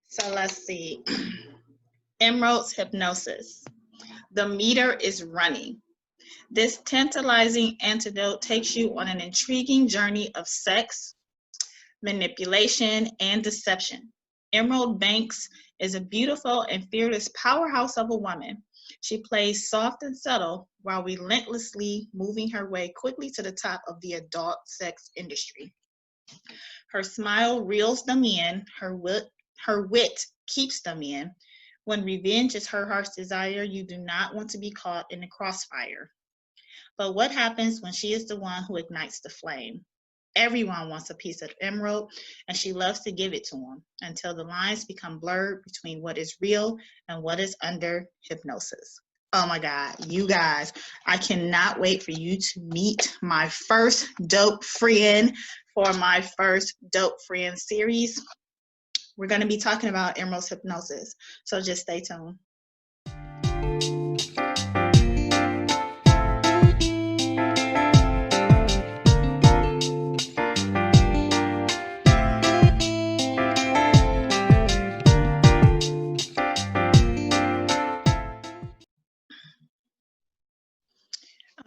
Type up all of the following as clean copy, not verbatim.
So let's see. Emerald's hypnosis. The meter is running. This tantalizing antidote takes you on an intriguing journey of sex, manipulation, and deception. Emerald Banks is a beautiful and fearless powerhouse of a woman. She plays soft and subtle while relentlessly moving her way quickly to the top of the adult sex industry. Her smile reels them in, her wit keeps them in. When revenge is her heart's desire, you do not want to be caught in the crossfire. But what happens when she is the one who ignites the flame? Everyone wants a piece of Emerald, and she loves to give it to them until the lines become blurred between what is real and what is under hypnosis. Oh my God, you guys, I cannot wait for you to meet my first dope friend for my first dope friend series. We're going to be talking about Emerald's hypnosis, so just stay tuned.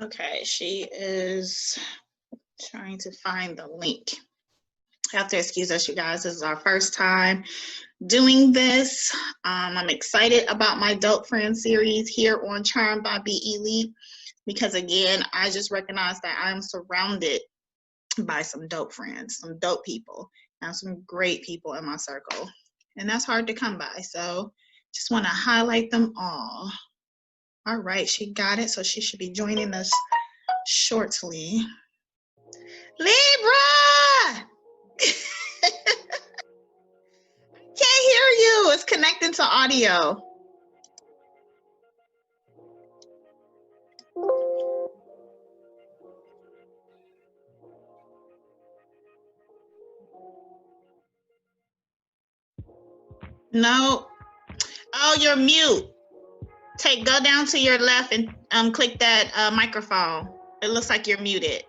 Okay, she is trying to find the link. You have to excuse us, you guys. This is our first time doing this. I'm excited about my Dope Friend series here on Charmed by Be Elite because, again, I just recognize that I'm surrounded by some dope friends, some dope people, and some great people in my circle. And that's hard to come by. So just want to highlight them all. All right, she got it. So she should be joining us shortly. Libra! Can't hear you. It's connecting to audio. No. Oh, you're mute. Go down to your left and click that microphone. It looks like you're muted.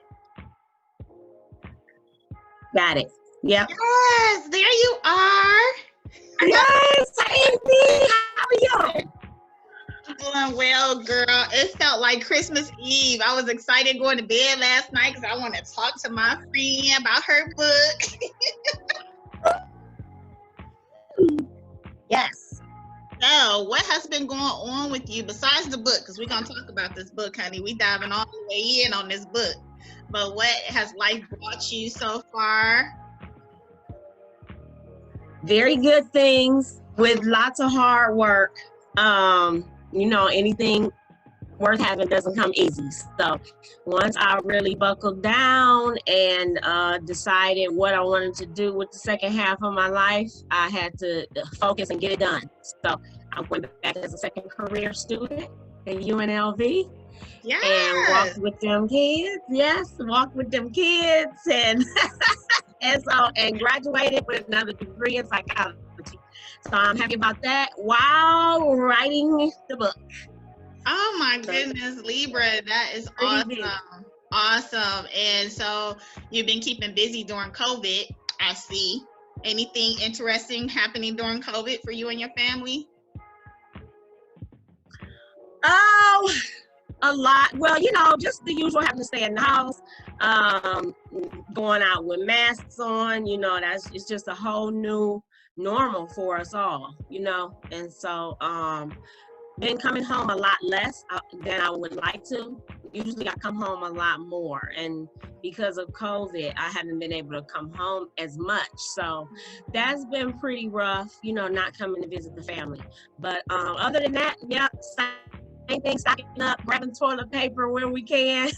Got it. Yep. Yes, there you are. Yes, Amy. How are you? Doing well, girl. It felt like Christmas Eve. I was excited going to bed last night because I want to talk to my friend about her book. Yes. So, what has been going on with you besides the book? Because we're going to talk about this book, honey. We diving all the way in on this book. But what has life brought you so far? Very good things with lots of hard work. You know, anything worth having doesn't come easy. So once I really buckled down and decided what I wanted to do with the second half of my life, I had to focus and get it done. So I went back as a second career student at UNLV. Yes. And walked with them kids. Yes, walked with them kids and and graduated with another degree in psychology. So I'm happy about that while writing the book. Oh my goodness, Libra, that is awesome. Big. Awesome. And so you've been keeping busy during COVID, I see. Anything interesting happening during COVID for you and your family? Oh, a lot. Well, you know, just the usual, having to stay in the house, going out with masks on, you know, it's just a whole new normal for us all, you know. And so been coming home a lot less than I would like to. Usually I come home a lot more, and because of COVID, I haven't been able to come home as much. So that's been pretty rough, you know, not coming to visit the family. But other than that, yeah, same thing, stocking up, grabbing toilet paper when we can.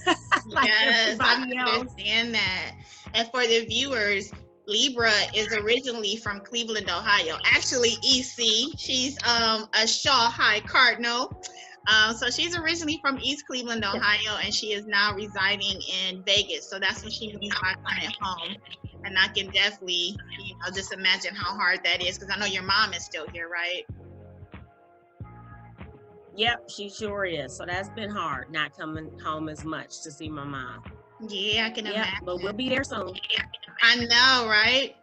Like yes, I else. understand that. And for the viewers, Libra is originally from Cleveland, Ohio. Actually, EC. She's a Shaw High Cardinal. So she's originally from East Cleveland, Ohio, and she is now residing in Vegas. So that's what she means by coming home. And I can definitely, you know, just imagine how hard that is, because I know your mom is still here, right? Yep, she sure is. So that's been hard, not coming home as much to see my mom. Yeah, I can imagine. But we'll be there soon. I know, right?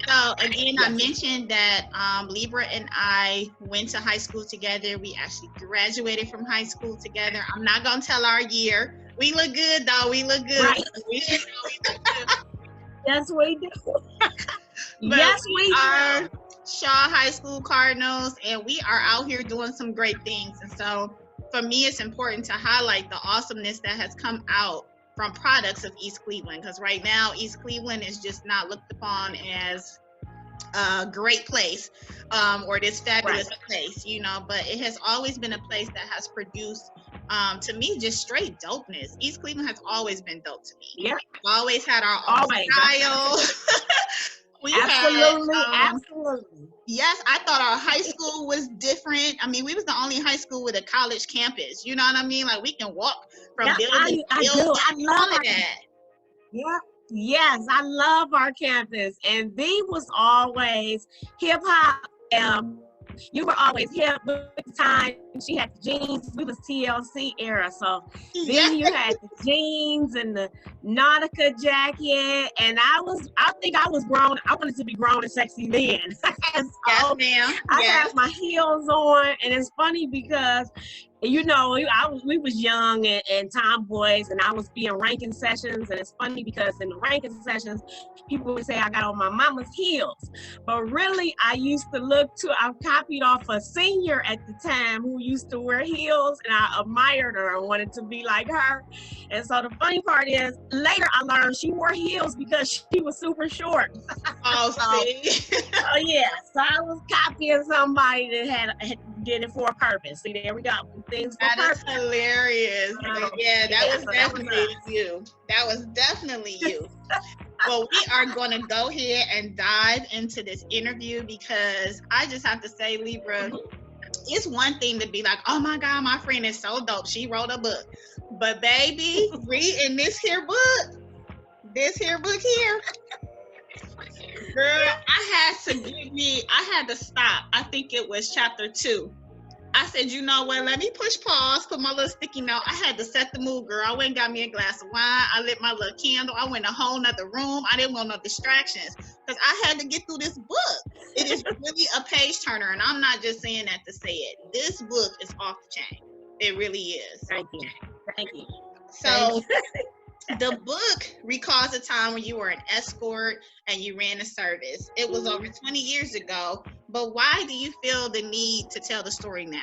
So again, I mentioned that Libra and I went to high school together. We actually graduated from high school together. I'm not gonna tell our year. We look good though. We look good. Right. Yes, we do. Yes, we are do. Shaw High School Cardinals, and we are out here doing some great things. And so for me, it's important to highlight the awesomeness that has come out from products of East Cleveland, because right now East Cleveland is just not looked upon as a great place, or this fabulous place, you know, but it has always been a place that has produced, to me, just straight dopeness. East Cleveland has always been dope to me. Yeah. We've always had our own style. Absolutely. Yes, I thought our high school was different. I mean, we was the only high school with a college campus. You know what I mean? Like, we can walk from building to building. I love that. Yeah. Yes, I love our campus. And V was always hip hop. You were always hip with the time. She had the jeans. We was TLC era. So then you had the jeans and the Nautica jacket. And I think I was grown. I wanted to be grown and sexy then. Yes, ma'am. I had my heels on. And it's funny because, you know, we was young and tomboys, and I was being ranking sessions. And it's funny because in the ranking sessions, people would say I got on my mama's heels. But really, I copied off a senior at the time who used to wear heels, and I admired her and wanted to be like her. And so the funny part is, later I learned she wore heels because she was super short. Oh, see? Oh, yeah. So I was copying somebody that did it for a purpose. See, there we go. Things for purpose. That is hilarious. Yeah, that was definitely you. That was definitely you. Well, we are going to go ahead and dive into this interview, because I just have to say, Libra, it's one thing to be like, oh my God, my friend is so dope. She wrote a book. But baby, reading this here book here, girl, I had to stop. I think it was chapter 2. I said, you know what, let me push pause, put my little sticky note. I had to set the mood, girl. I went and got me a glass of wine. I lit my little candle. I went a whole nother room. I didn't want no distractions, because I had to get through this book. It is really a page turner, and I'm not just saying that to say it. This book is off the chain. It really is. Thank you. Thank you. So the book recalls a time when you were an escort and you ran a service. It was over 20 years ago, but why do you feel the need to tell the story now?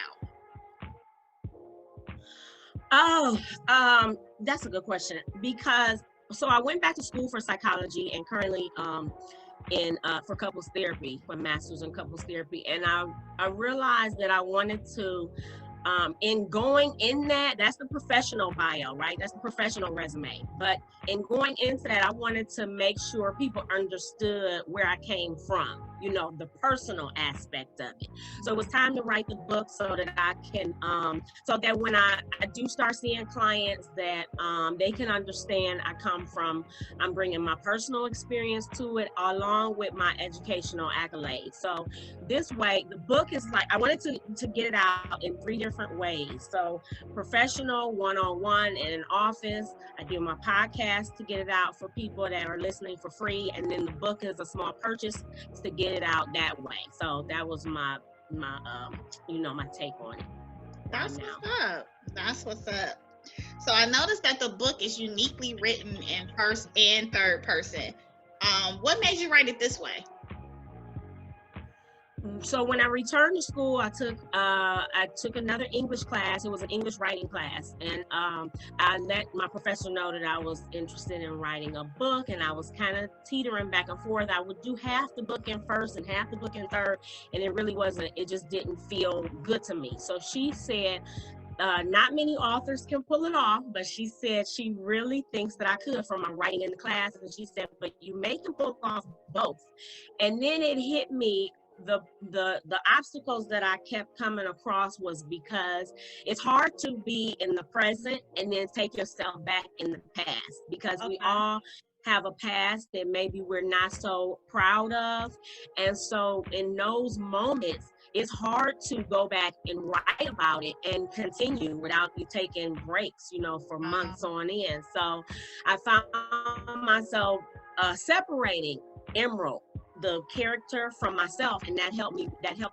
Oh, that's a good question. Because, so I went back to school for psychology, and currently for couples therapy, for master's in couples therapy. And I realized that I wanted to, in going in that's the professional bio, right? That's the professional resume. But in going into that, I wanted to make sure people understood where I came from, you know, the personal aspect of it. So it was time to write the book so that I can, so that when I do start seeing clients, that they can understand I'm bringing my personal experience to it along with my educational accolades. So this way, the book is like, I wanted to get it out in 3 different ways. So professional, one-on-one, in an office. I do my podcast to get it out for people that are listening for free. And then the book is a small purchase to get it out that way. So that was my take on it. That's what's up. That's what's up. So I noticed that the book is uniquely written in first and third person. What made you write it this way? So when I returned to school, I took another English class. It was an English writing class, and I let my professor know that I was interested in writing a book, and I was kind of teetering back and forth. I would do half the book in first and half the book in third, and it just didn't feel good to me. So she said, not many authors can pull it off, but she said she really thinks that I could from my writing in the class. And she said, but you make a book off both. And then it hit me, the obstacles that I kept coming across was because it's hard to be in the present and then take yourself back in the past, because we all have a past that maybe we're not so proud of. And so in those moments, it's hard to go back and write about it and continue without you taking breaks, for months on end. So I found myself separating Emerald, the character, from myself, and that helped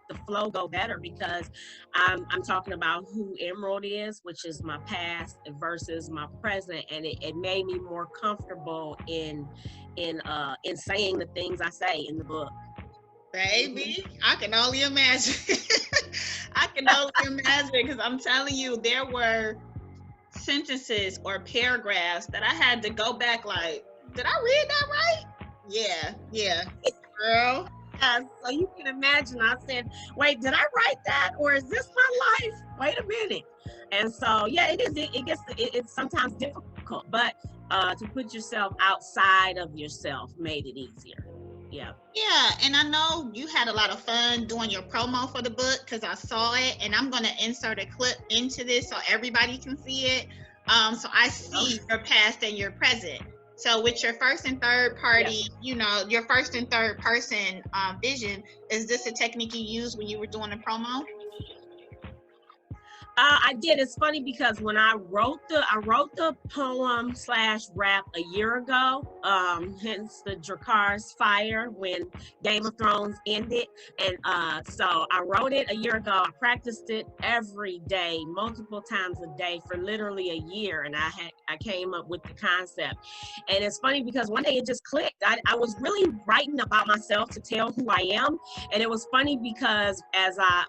the flow go better, because I'm talking about who Emerald is, which is my past, versus my present, and it made me more comfortable in saying the things I say in the book. Baby, I can only imagine. I can only imagine, because I'm telling you, there were sentences or paragraphs that I had to go back like, did I read that right? Yeah, girl. So you can imagine, I said, wait, did I write that, or is this my life? Wait a minute. And so, yeah, it's sometimes difficult, but to put yourself outside of yourself made it easier. Yeah, And I know you had a lot of fun doing your promo for the book, because I saw it, and I'm going to insert a clip into this so everybody can see it. So I see your past and your present. So with your first and third party, your first and third person vision, is this a technique you used when you were doing the promo? I did. It's funny because when I wrote the poem / rap a year ago, hence the Dracarys fire when Game of Thrones ended, and so I wrote it a year ago. I practiced it every day, multiple times a day for literally a year, and I came up with the concept. And it's funny because one day it just clicked. I was really writing about myself to tell who I am, and it was funny because as I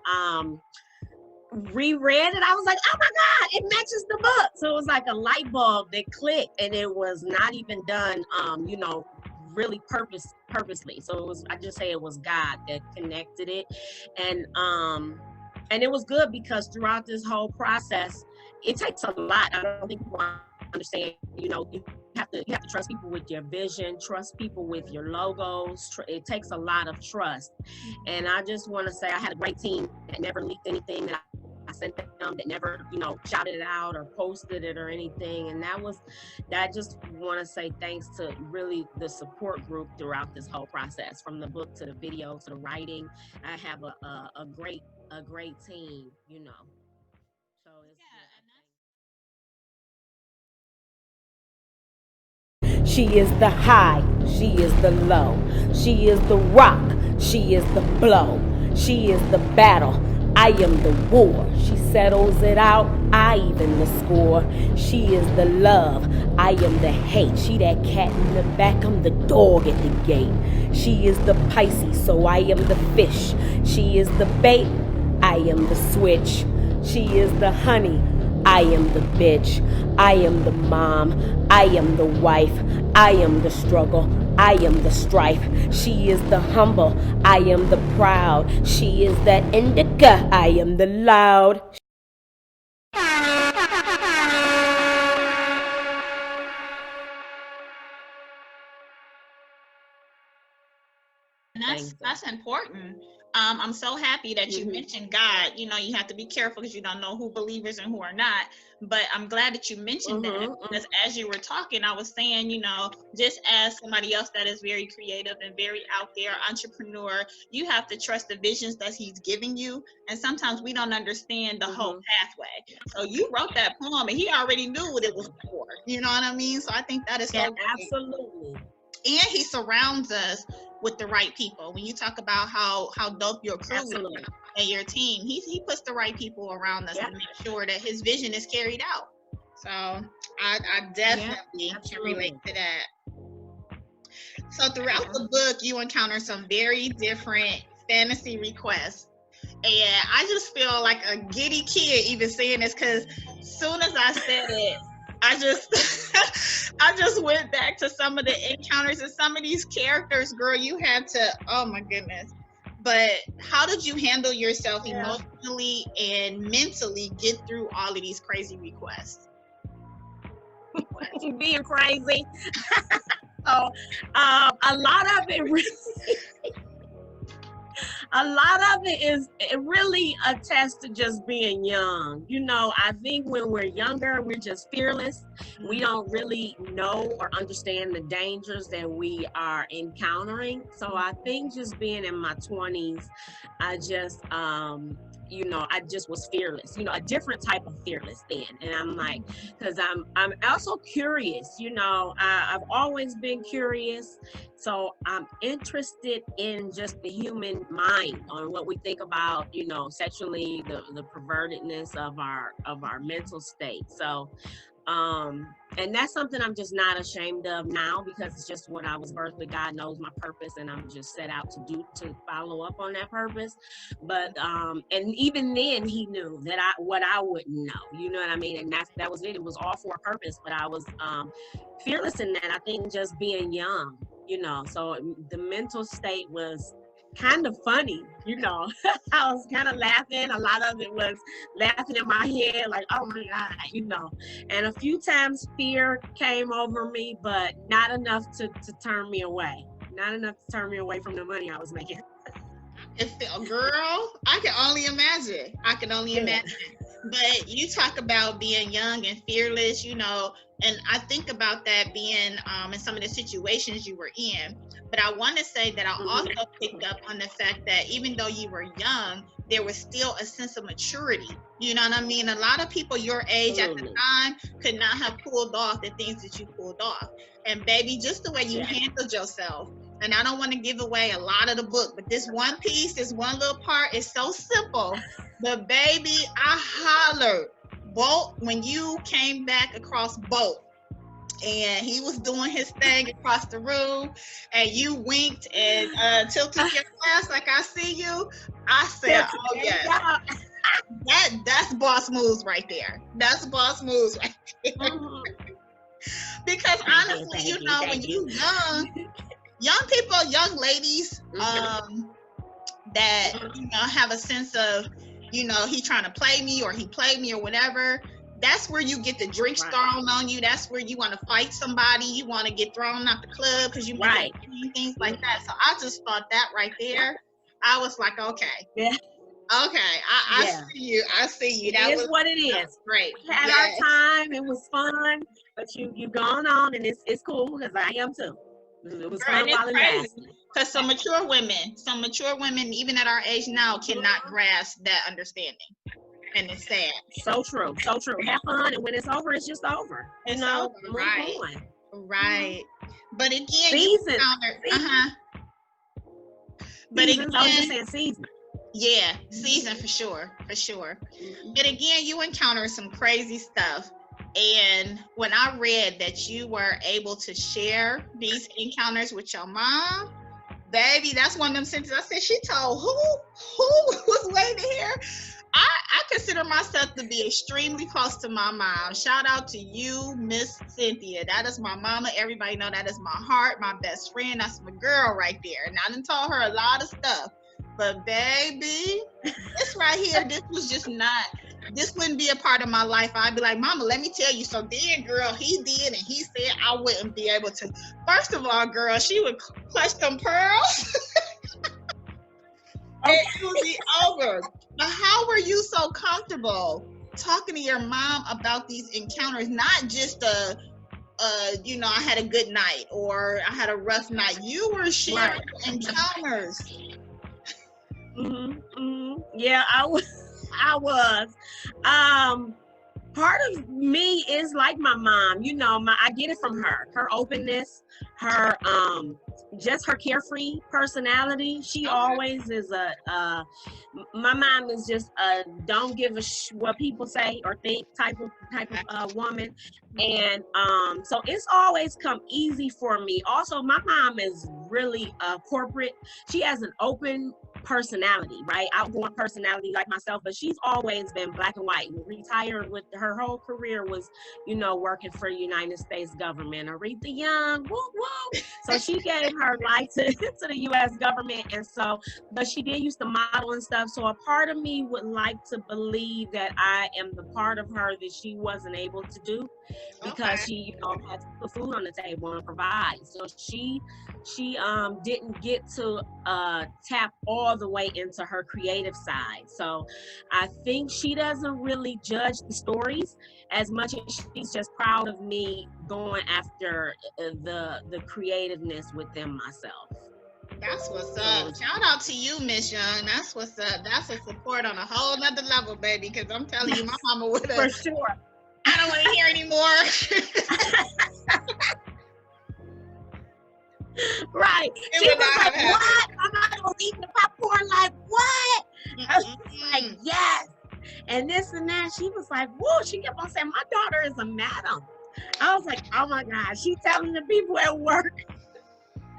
reread it, I was like, oh my God, it matches the book. So it was like a light bulb that clicked, and it was not even done really purposely. So it was, I just say it was God that connected it. And it was good because throughout this whole process, it takes a lot. I don't think people understand, you have to trust people with your vision, trust people with your logos. It takes a lot of trust. And I just want to say I had a great team that never leaked anything that I sent them, that never, shouted it out or posted it or anything. And I just want to say thanks to really the support group throughout this whole process, from the book to the video to the writing. I have a great team, So it's She is the high, she is the low. She is the rock, she is the blow. She is the battle, I am the war. She settles it out, I even the score. She is the love, I am the hate. She that cat in the back, I'm the dog at the gate. She is the Pisces, so I am the fish. She is the bait, I am the switch. She is the honey, I am the bitch. I am the mom, I am the wife. I am the struggle, I am the strife. She is the humble, I am the proud. She is that indica, I am the loud. And that's important. I'm so happy that you mentioned God. You have to be careful because you don't know who believers and who are not. But I'm glad that you mentioned that, because as you were talking, I was saying, just as somebody else that is very creative and very out there, entrepreneur, you have to trust the visions that he's giving you. And sometimes we don't understand the whole pathway. So you wrote that poem and he already knew what it was for. You know what I mean? So I think that is so great. Absolutely. And he surrounds us with the right people. When you talk about how dope your crew is and your team, he puts the right people around us to make sure that his vision is carried out. So I definitely can relate to that. So throughout the book, you encounter some very different fantasy requests. And I just feel like a giddy kid even saying this, because as soon as I said it, I just went back to some of the encounters and some of these characters, girl, you had to, oh my goodness. But how did you handle yourself emotionally and mentally get through all of these crazy requests? Being crazy. So a lot of it is really attached to just being young. I think when we're younger, we're just fearless. We don't really know or understand the dangers that we are encountering. So I think just being in my 20s, I just you know, I just was fearless, you know, a different type of fearless then. And I'm like, because I'm also curious, you know, I've always been curious. So I'm interested in just the human mind, on what we think about, you know, sexually, the pervertedness of our mental state. So and that's something I'm just not ashamed of now, because it's just what I was birthed with. God knows my purpose, and I'm just set out to follow up on that purpose. But and even then he knew that what I wouldn't know, you know what I mean? And that was it. It was all for a purpose, but I was fearless in that. I think just being young, you know, so the mental state was kind of funny, you know. I was kind of laughing. A lot of it was laughing in my head, like, oh my God, you know. And a few times fear came over me, but not enough to turn me away. Not enough to turn me away from the money I was making. Girl, I can only imagine. I can only imagine. But you talk about being young and fearless, you know, and I think about that being in some of the situations you were in. But I want to say that I also picked up on the fact that even though you were young, there was still a sense of maturity. You know what I mean? A lot of people your age at the time could not have pulled off the things that you pulled off. And baby, just the way you handled yourself. And I don't want to give away a lot of the book, but this one piece, this one little part is so simple. But baby, I hollered. Bolt, when you came back across Bolt, and he was doing his thing across the room, and you winked and tilted your glass like I see you, I said, oh yes. That's boss moves right there. That's boss moves right there. Because honestly, you know, when you young people, young ladies, that, you know, have a sense of, you know, he trying to play me or he played me or whatever, that's where you get the drinks thrown on you. That's where you want to fight somebody. You want to get thrown out the club because you want to things like that. So I just thought that right there, I was like, okay. Yeah. Okay, I see you. I see you. That is what it is. Great. We had our time. It was fun, but you've gone on, and it's cool because I am too. It was fun while it lasted. Because some mature women, even at our age now, cannot grasp that understanding, and it's sad. So true. So true. Have fun, and when it's over, it's just over. It's over. Right. But again, season. But season, I was just saying season. Yeah, season for sure. But again, you encounter some crazy stuff. And when I read that you were able to share these encounters with your mom, baby, that's one of them sentences I said, she told who was waiting here. I consider myself to be extremely close to my mom. Shout out to you, Miss Cynthia. That is my mama. Everybody know that is my heart, my best friend. That's my girl right there. And I done told her a lot of stuff. But baby, this right here, this wouldn't be a part of my life. I'd be like, mama, let me tell you. So then, girl, he did, and he said I wouldn't be able to. First of all, girl, she would clutch them pearls. And it would be over. But how were you so comfortable talking to your mom about these encounters? Not just you know, I had a good night or I had a rough night. You were sharing encounters. Yeah, I was. Part of me is like my mom, you know, I get it from her openness, her just her carefree personality. She always is my mom is just a don't give a what people say or think type of woman. And so it's always come easy for me. Also, my mom is really corporate. She has an open personality, right? Outgoing personality like myself, but she's always been black and white. Retired with her whole career was, you know, working for the United States government. Aretha Young, woo woo. So she gave her life to the U.S. government, and so, but she did used to model and stuff. So a part of me would like to believe that I am the part of her that she wasn't able to do, because she, you know, had to put food on the table and provide. So she didn't get to tap all the way into her creative side. So I think she doesn't really judge the stories as much as she's just proud of me going after the creativeness within myself. That's what's So up. Shout out to you, Miss Young. That's what's up. That's a support on a whole nother level, baby. Because I'm telling you, my mama would for have. sure. I don't want to hear anymore. Right. It She would was not like, have happened. what? My mom was eating the popcorn like, what? I was like, Mm-mm. yes. And this and that. She was like, whoa. She kept on saying, my daughter is a madam. I was like, oh my God. She telling the people at work.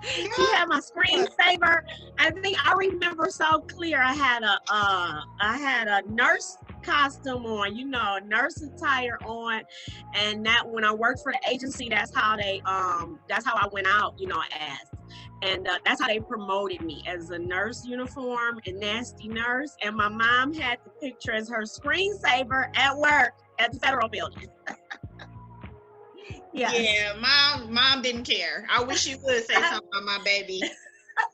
She had my screensaver. I think I remember so clear. I had a nurse costume on, you know, nurse attire on, and that when I worked for the agency, that's how I went out, you know, and that's how they promoted me, as a nurse uniform and nasty nurse. And my mom had the picture as her screensaver at work at the federal building. Yes. Yeah, mom didn't care. I wish you would say something about my baby.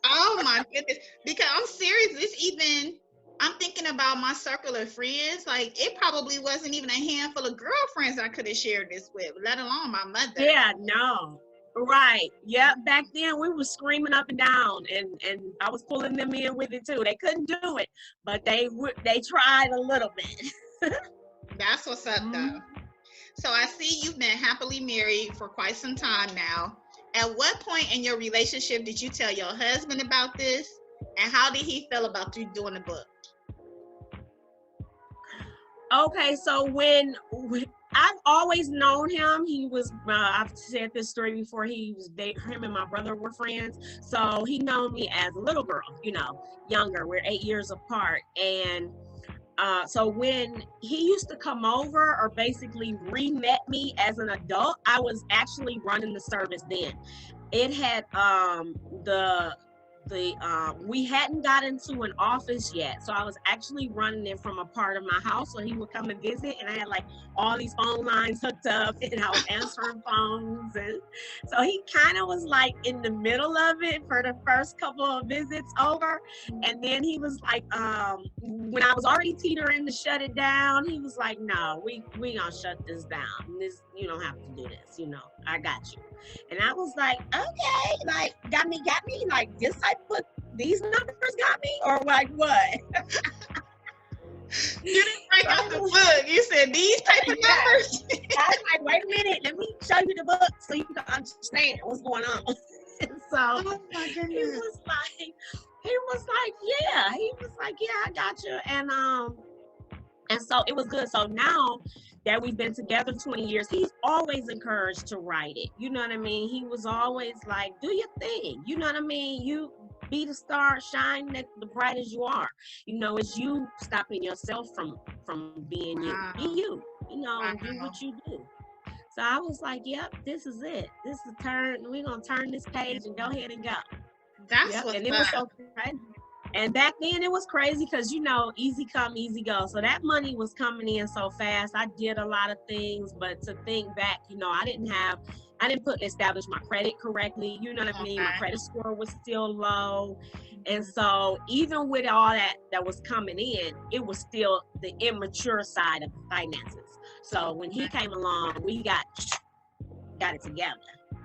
Oh my goodness. Because I'm serious. I'm thinking about my circle of friends. Like, it probably wasn't even a handful of girlfriends I could have shared this with, let alone my mother. Yeah, no. Right. Yeah. Back then we were screaming up and down, and I was pulling them in with it too. They couldn't do it, but they tried a little bit. That's what's up, though. So I see you've been happily married for quite some time now. At what point in your relationship did you tell your husband about this? And how did he feel about you doing the book? Okay, so when I've always known him, he was. I've said this story before. Him and my brother were friends, so he known me as a little girl. You know, younger. We're 8 years apart, and so when he used to come over, or basically re-met me as an adult, I was actually running the service then. It had we hadn't got into an office yet, so I was actually running it from a part of my house. So he would come and visit, and I had like all these phone lines hooked up, and I was answering phones, and so he kind of was like in the middle of it for the first couple of visits over, and then he was like, when I was already teetering to shut it down, he was like, "No, we gonna shut this down. This, you don't have to do this. You know, I got you." And I was like, okay, like, got me, like, this type of, these numbers got me, or like what? You didn't break out the book. You said these type of numbers. I was like, wait a minute, let me show you the book so you can understand what's going on. And so Oh my goodness. he was like, yeah, I got you. And so it was good. So now that we've been together 20 years, he's always encouraged to write it. You know what I mean? He was always like, do your thing. You know what I mean? You be the star, shine the bright as you are. You know, it's you stopping yourself from being you. Be you, you know, and do what you do. So I was like, yep, this is it. This is the turn. We're going to turn this page and go ahead and go. That's what's and it up. was so crazy. And back then it was crazy because, you know, easy come, easy go. So that money was coming in so fast. I did a lot of things, but to think back, you know, I didn't establish my credit correctly. You know what I mean? My credit score was still low. And so even with all that was coming in, it was still the immature side of finances. So when he came along, we got it together,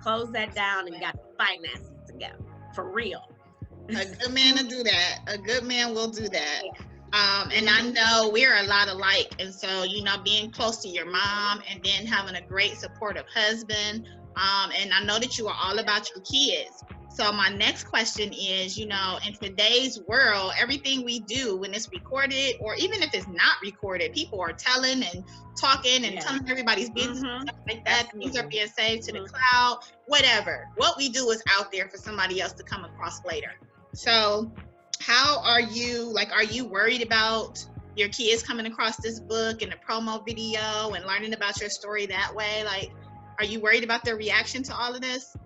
closed that down, and got the finances together for real. A good man will do that. A good man will do that. And I know we're a lot alike. And so, you know, being close to your mom and then having a great supportive husband. And I know that you are all about your kids. So my next question is, you know, in today's world, everything we do when it's recorded, or even if it's not recorded, people are telling and talking and telling everybody's business and stuff like that. Things are being saved to the cloud, whatever. What we do is out there for somebody else to come across later. So how are you, like, are you worried about your kids coming across this book and the promo video and learning about your story that way? Like, are you worried about their reaction to all of this?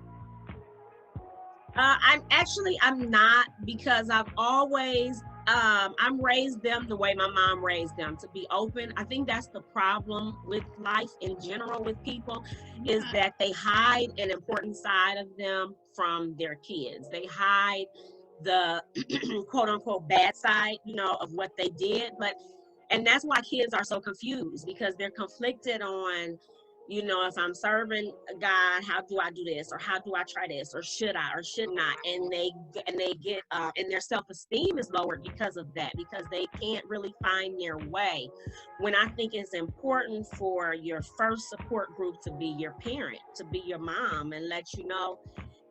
I'm not, because I've always, I'm raised them the way my mom raised them, to be open. I think that's the problem with life in general with people, is that they hide an important side of them from their kids. They hide the quote unquote bad side, you know, of what they did. And that's why kids are so confused, because they're conflicted on You know, if I'm serving God, how do I do this, or how do I try this, or should I, or should not? And they get and their self-esteem is lowered because of that, because they can't really find their way. When I think it's important for your first support group to be your parent, to be your mom, and let you know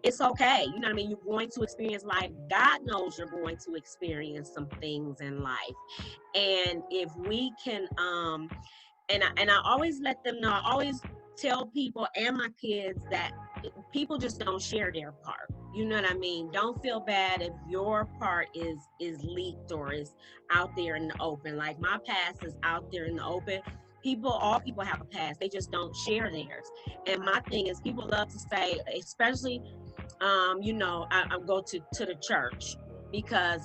it's okay. You know what I mean? You're going to experience life. God knows you're going to experience some things in life. And if we can and I always let them know, I always tell people and my kids that people just don't share their part. You know what I mean? Don't feel bad if your part is leaked or is out there in the open. Like my past is out there in the open. All people have a past. They just don't share theirs. And my thing is, people love to say, especially you know, I go to the church, because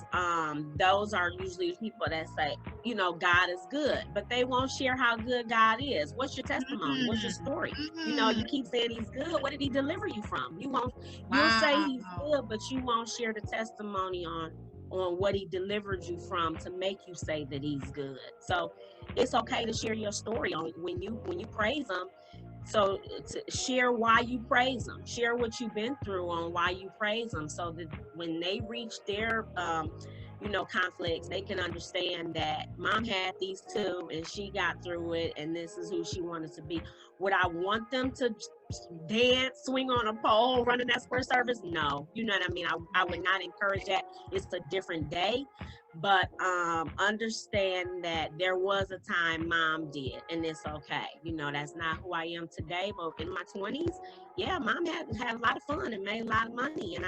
those are usually people that say, you know, God is good, but they won't share how good God is. What's your testimony? What's your story? You know, you keep saying he's good. What did he deliver you from? You'll say he's good, but you won't share the testimony on what he delivered you from to make you say that he's good. So it's okay to share your story on when you praise him. So to share why you praise them, share what you've been through on why you praise them, so that when they reach their you know, conflicts, they can understand that mom had these too and she got through it, and this is who she wanted to be. Would I want them to dance, swing on a pole, run an escort service? No. You know what I mean? I would not encourage that. It's a different day. But understand that there was a time mom did, and it's okay. You know, that's not who I am today, but in my 20s, yeah, mom had a lot of fun and made a lot of money, and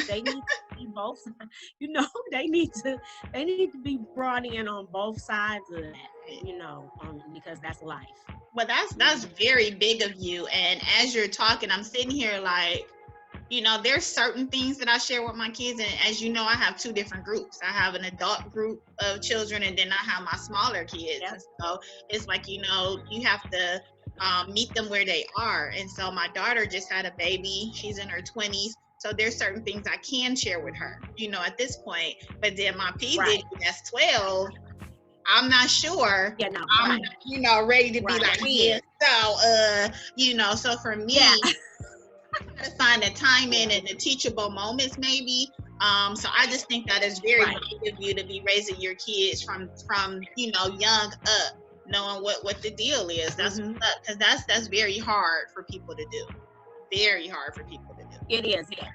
they need to be both, you know, they need to be brought in on both sides of that, you know, because that's life. Well, that's very big of you. And as you're talking, I'm sitting here like, you know, there's certain things that I share with my kids. And as you know, I have two different groups. I have an adult group of children, and then I have my smaller kids. Yep. And so it's like, you know, you have to meet them where they are. And so my daughter just had a baby. She's in her 20s. So there's certain things I can share with her, you know, at this point. But then my P Diddy, that's 12, I'm not sure. Yeah, no, I'm, you know, ready to be like, yeah. So, you know, so for me, I gotta find the timing and the teachable moments, maybe. So I just think that is very big of you to be raising your kids from you know, young up, knowing what the deal is. That's what's up, because that's very hard for people to do. Very hard for people to do. It is, yeah.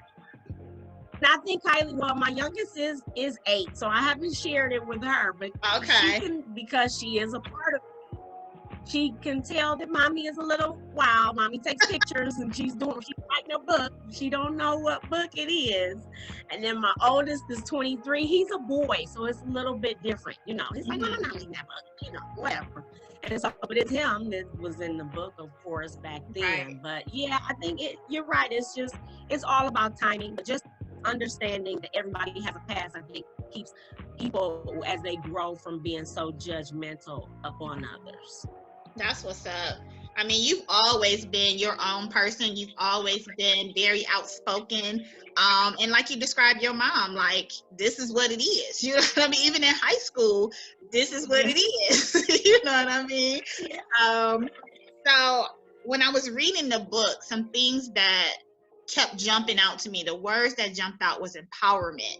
And I think Kylie, well, my youngest is 8, so I haven't shared it with her, but she can, because she is a part of it. She can tell that mommy is a little wild. Mommy takes pictures and she's writing a book. She don't know what book it is. And then my oldest is 23. He's a boy, so it's a little bit different. You know, he's like, I'm not reading that book. You know, whatever. And so, but it's him that was in the book, of course, back then. But yeah, I think you're right. It's all about timing, but just understanding that everybody has a past, I think, keeps people, as they grow, from being so judgmental upon others. That's what's up. I mean, you've always been your own person. You've always been very outspoken. And like you described your mom, like, this is what it is. You know what I mean? Even in high school, this is what it is. You know what I mean? So when I was reading the book, some things that kept jumping out to me, the words that jumped out was empowerment.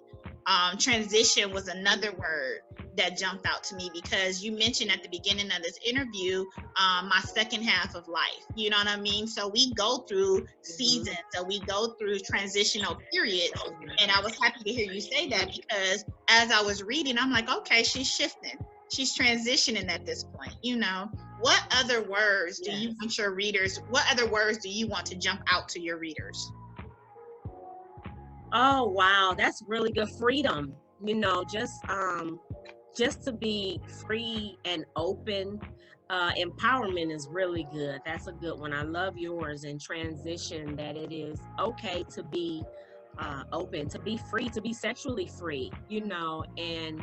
Transition was another word that jumped out to me, because you mentioned at the beginning of this interview, my second half of life, you know what I mean? So we go through seasons, so we go through transitional periods. And I was happy to hear you say that, because as I was reading, I'm like, okay, she's shifting. She's transitioning at this point, you know. What other words do you want your readers, what other words do you want to jump out to your readers? Oh, wow. That's really good. Freedom, you know, just to be free and open. Empowerment is really good. That's a good one. I love yours. And transition, that it is okay to be open, to be free, to be sexually free, you know, and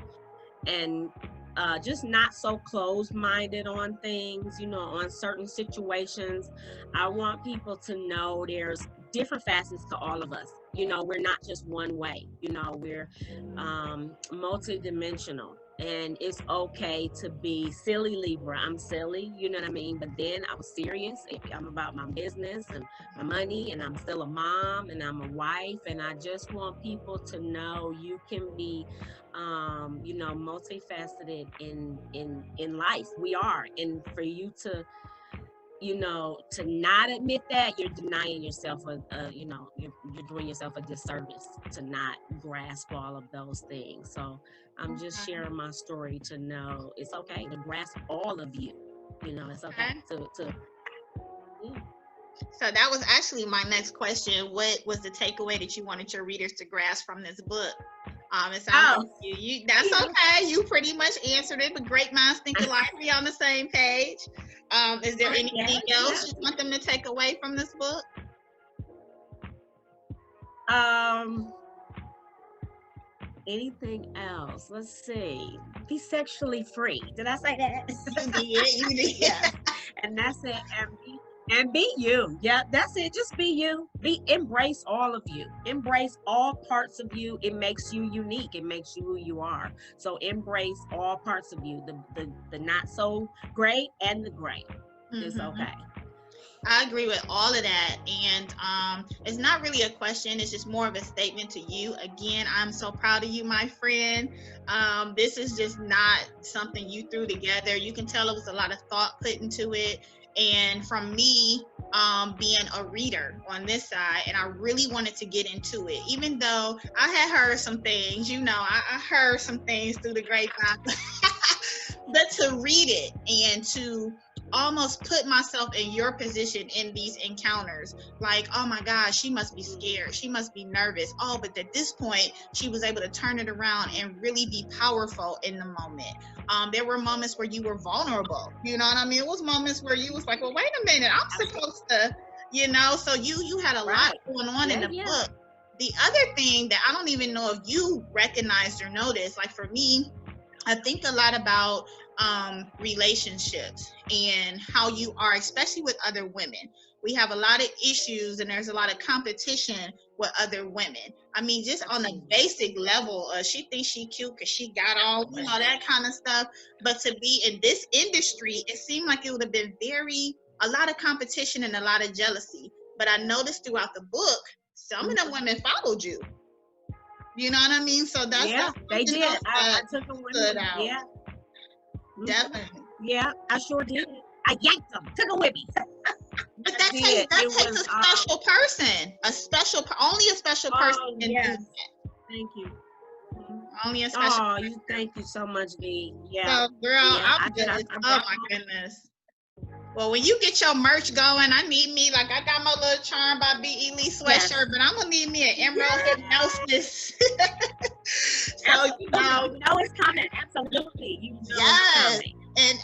just not so closed-minded on things, you know, on certain situations. I want people to know there's different facets to all of us. You know, we're not just one way, you know, we're multidimensional. and it's okay to be silly Libra. I'm silly, you know what I mean? But then I was serious. I'm about my business and my money, and I'm still a mom and I'm a wife, and I just want people to know you can be multifaceted in life. We are. And for you to to not admit that, you're denying yourself you're doing yourself a disservice to not grasp all of those things. So I'm just sharing my story to know it's okay to grasp all of you. It's okay to yeah. So that was actually my next question. What was the takeaway that you wanted your readers to grasp from this book? It sounds like you that's okay. You pretty much answered it, but great minds think alike. We on the same page. Is there anything else you want them to take away from this book? Anything else? Let's see. Be sexually free. Did I say that? You did. Yeah. And that's it. And be you. Yeah, that's it. Just be you. Embrace all of you. Embrace all parts of you. It makes you unique. It makes you who you are. So embrace all parts of you. The not so great and the great. It's okay. I agree with all of that. And it's not really a question. It's just more of a statement to you. Again, I'm so proud of you, my friend. This is just not something you threw together. You can tell it was a lot of thought put into it. And from me being a reader on this side, and I really wanted to get into it, even though I had heard some things, I heard some things through the grapevine, but to read it and to almost put myself in your position in these encounters, like, oh my gosh, she must be scared, she must be nervous, but at this point she was able to turn it around and really be powerful in the moment. There were moments where you were vulnerable, you know what I mean? It was moments where you was like, well, wait a minute, I'm supposed to, so you had a lot going on in the book. The other thing that I don't even know if you recognized or noticed, like for me, I think a lot about relationships and how you are, especially with other women. We have a lot of issues and there's a lot of competition with other women. I mean, just on a basic level, she thinks she cute because she got all, that kind of stuff. But to be in this industry, it seemed like it would have been a lot of competition and a lot of jealousy. But I noticed throughout the book, some of them women followed you. You know what I mean? So that's they did. I took them with me. Out. Yeah. Definitely. Yeah, I sure did. I yanked them, took them with me. But that takes a special person. Only a special person can do that. Thank you. Only a special person. Thank you so much, V. Yeah. So, girl, I'm good. Oh my goodness. Well, when you get your merch going, I need me, like I got my little Charm by B.E. Lee sweatshirt, but I'm gonna need me an Emerald Hypnosis. So, it's coming. Absolutely. Yes. And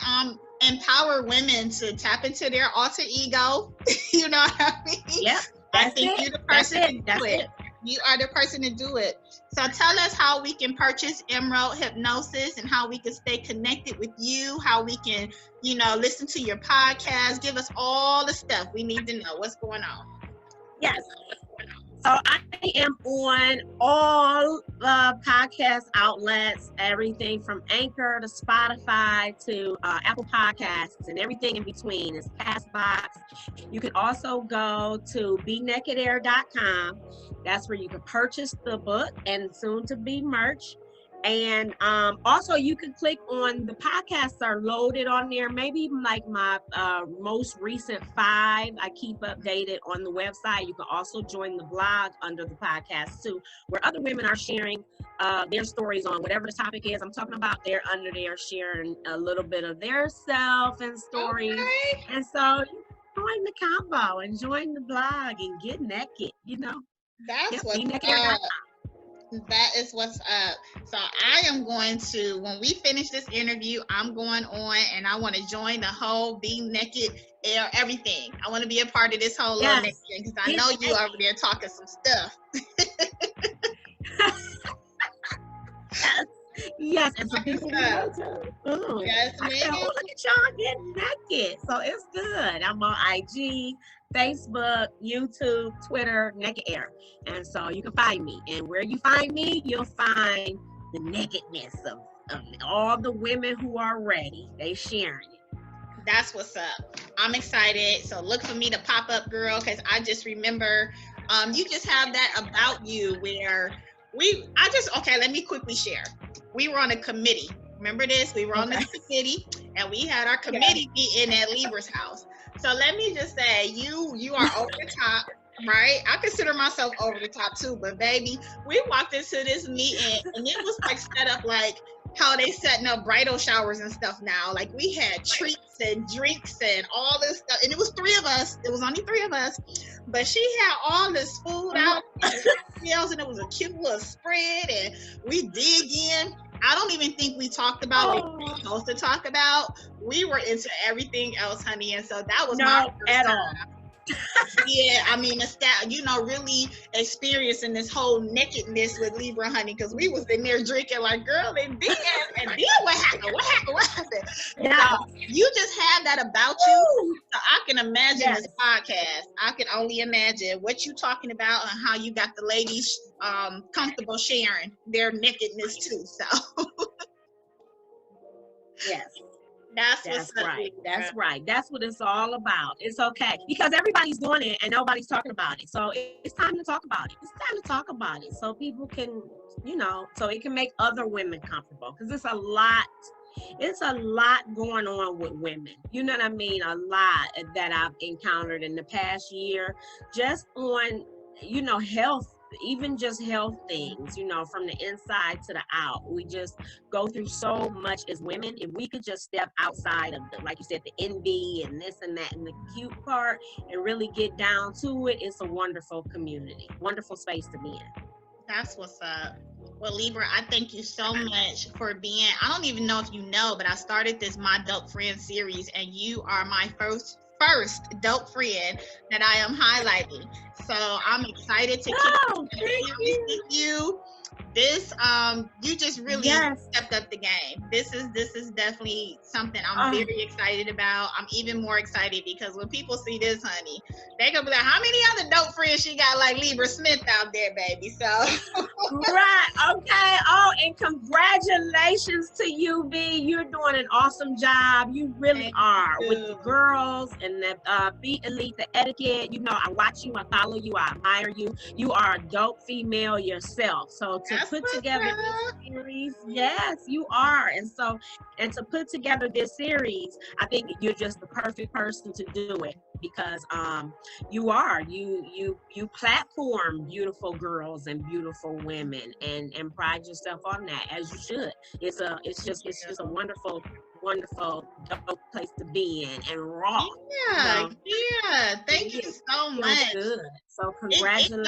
empower women to tap into their alter ego. You know what I mean? Yep. I think you're the person to do it. You are the person to do it. So tell us how we can purchase Emerald Hypnosis and how we can stay connected with you, how we can, listen to your podcast. Give us all the stuff we need to know. What's going on? Yes. So I am on all the podcast outlets, everything from Anchor to Spotify to Apple Podcasts and everything in between. It's Castbox. You can also go to benakedair.com. That's where you can purchase the book and soon to be merch. And also you can click on the podcasts are loaded on there, maybe even like my most recent 5 I keep updated on the website. You can also join the blog under the podcast too, where other women are sharing their stories on whatever the topic is I'm talking about. They're under there sharing a little bit of their self and stories. Okay. And so you join the combo and join the blog and get naked, That's what's up. That is what's up. So I am going to, when we finish this interview, I'm going on and I want to join the whole Be Naked Air, everything. I want to be a part of this whole little naked because I know you over there talking some stuff. Yes, and some people know too. Yes, I said, look at y'all getting naked. So it's good. I'm on IG, Facebook, YouTube, Twitter, Naked Air. And so you can find me. And where you find me, you'll find the nakedness of all the women who are ready, they sharing it. That's what's up. I'm excited. So look for me to pop up, girl, because I just remember you just have that about you where let me quickly share. We were on a committee. Remember this? We were on the committee and we had our committee meeting at Libra's house. So let me just say, you are over the top, right? I consider myself over the top too, but baby, we walked into this meeting and it was like set up like how they setting up bridal showers and stuff now. Like we had treats and drinks and all this stuff. And it was three of us. It was only three of us. But she had all this food out and it was a cute little spread and we dig in. I don't even think we talked about what we were supposed to talk about. We were into everything else, honey. And so that was my first at time. all. Yeah, I mean, really experiencing this whole nakedness with Libra, honey, because we was in there drinking like, girl, and then what happened? Yeah. So you just have that about you. So I can imagine this podcast. I can only imagine what you talking about and how you got the ladies comfortable sharing their nakedness too. So yes. That's right. That's right. That's what it's all about. It's okay because everybody's doing it and nobody's talking about it. So it's time to talk about it. It's time to talk about it so people can, so it can make other women comfortable because it's a lot going on with women. You know what I mean? A lot that I've encountered in the past year just on, health. Even just health things, from the inside to the out. We just go through so much as women. If we could just step outside of like you said, the envy and this and that and the cute part and really get down to it, it's a wonderful community, wonderful space to be in. That's what's up. Well, Libra, I thank you so much for being, I don't even know if you know, but I started this My Dope Friend series and you are my first dope friend that I am highlighting. So I'm excited to keep series with you. This you just really stepped up the game. This is definitely something I'm very excited about. I'm even more excited because when people see this, honey, they gonna be like, how many other dope friends she got like Libra Smith out there, baby? So right, okay. Oh, and congratulations to you, B. You're doing an awesome job. You really are with the girls and the Be Elite, the etiquette. I watch you, I follow you, I admire you. You are a dope female yourself. So to put together this series, yes, you are. And to put together this series, I think you're just the perfect person to do it because you platform beautiful girls and beautiful women and pride yourself on that as you should. It's just a wonderful dope place to be in and raw. Thank you so much. Good. So congratulations.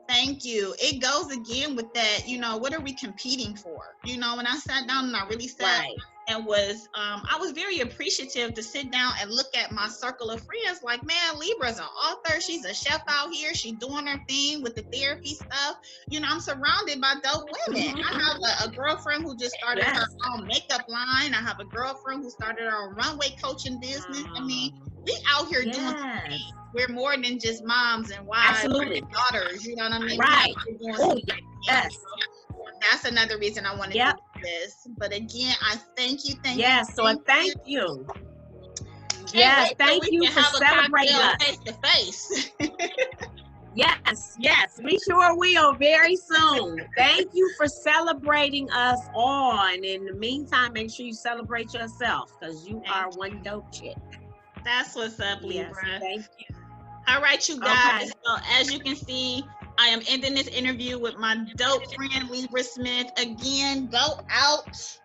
Thank you. It goes again with that, what are we competing for? When I sat down and I really sat and was, I was very appreciative to sit down and look at my circle of friends like, man, Libra's an author. She's a chef out here. She's doing her thing with the therapy stuff. I'm surrounded by dope women. I have a girlfriend who just started her own makeup line. I have a girlfriend who started her own runway coaching business. I mean, we out here doing things. We're more than just moms and wives and daughters, you know what I mean? Right. Yes. That's another reason I wanted to do this. But again, I thank you. Thank you. Yes, thank you for celebrating us. Face to face. Yes, we sure will very soon. Thank you for celebrating us all. And in the meantime, make sure you celebrate yourself because you are one dope chick. That's what's up, Libra. Yes, thank you. All right, you guys. Okay. So as you can see, I am ending this interview with my dope friend, Libra Smith. Again, go out.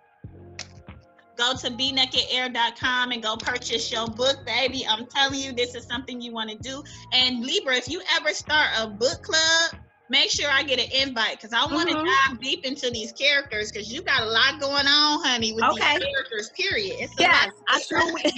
Go to benakedair.com and go purchase your book, baby. I'm telling you, this is something you want to do. And Libra, if you ever start a book club, make sure I get an invite because I want to dive deep into these characters because you got a lot going on, honey, with these characters, period. It's I sure will.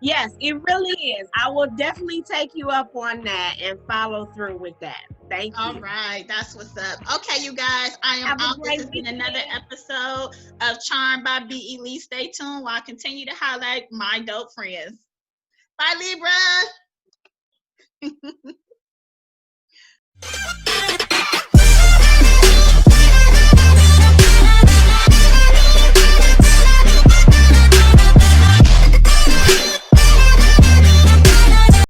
Yes, it really is. I will definitely take you up on that and follow through with that. Thank you. All right, that's what's up. Okay, you guys, I am out. This has been another episode of Charmed by Be Elite. Stay tuned while I continue to highlight my dope friends. Bye, Libra.